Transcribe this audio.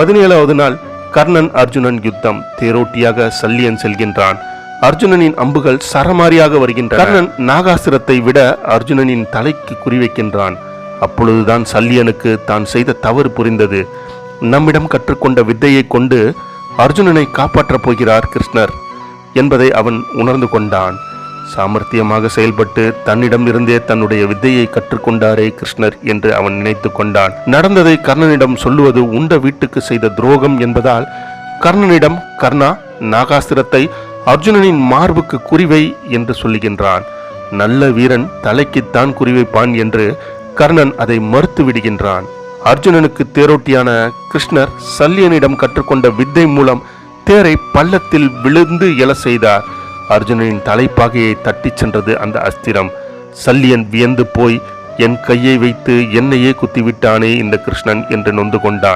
17வது நாள் கர்ணன் அர்ஜுனன் யுத்தம். தேரோட்டியாக சல்லியன் செல்கின்றான். அர்ஜுனனின் அம்புகள் சரமாரியாக வருகின்றன. கர்ணன் நாகாசுரத்தை விட அர்ஜுனனின் தலைக்கு குறிவைக்கின்றான். அப்பொழுதுதான் சல்லியனுக்கு தான் செய்த தவறு புரிந்தது. நம்மிடம் கற்றுக்கொண்ட வித்தையை கொண்டு அர்ஜுனனை காப்பாற்றப் போகிறார் கிருஷ்ணர் என்பதை அவன் உணர்ந்து கொண்டான். சாமர்த்தியமாக செயல்பட்டு தன்னிடம் இருந்தே தன்னுடைய வித்தையை கற்றுக்கொண்டாரே கிருஷ்ணர் என்று அவன் நினைத்து கொண்டான். நடந்ததை கர்ணனிடம் சொல்லுவது உண்ட வீட்டுக்கு செய்த துரோகம் என்பதால் கர்ணனிடம், கர்ணா, நாகாஸ்திரத்தை அர்ஜுனனின் மார்புக்கு குறிவை என்று சொல்லுகின்றான். நல்ல வீரன் தலைக்குத்தான் குறிவைப்பான் என்று கர்ணன் அதை மறுத்து விடுகின்றான். அர்ஜுனனுக்கு தேரோட்டியான கிருஷ்ணர் சல்லியனிடம் கற்றுக்கொண்ட வித்தை மூலம் தேரை பள்ளத்தில் விழுந்து எழ செய்தார். அர்ஜுனனின் தலைப்பாகையை தட்டி சென்றது அந்த அஸ்திரம். சல்லியன் வியந்து போய், என் கையை வைத்து என்னையே குத்திவிட்டானே இந்த கிருஷ்ணன் என்று நொந்து கொண்டான்.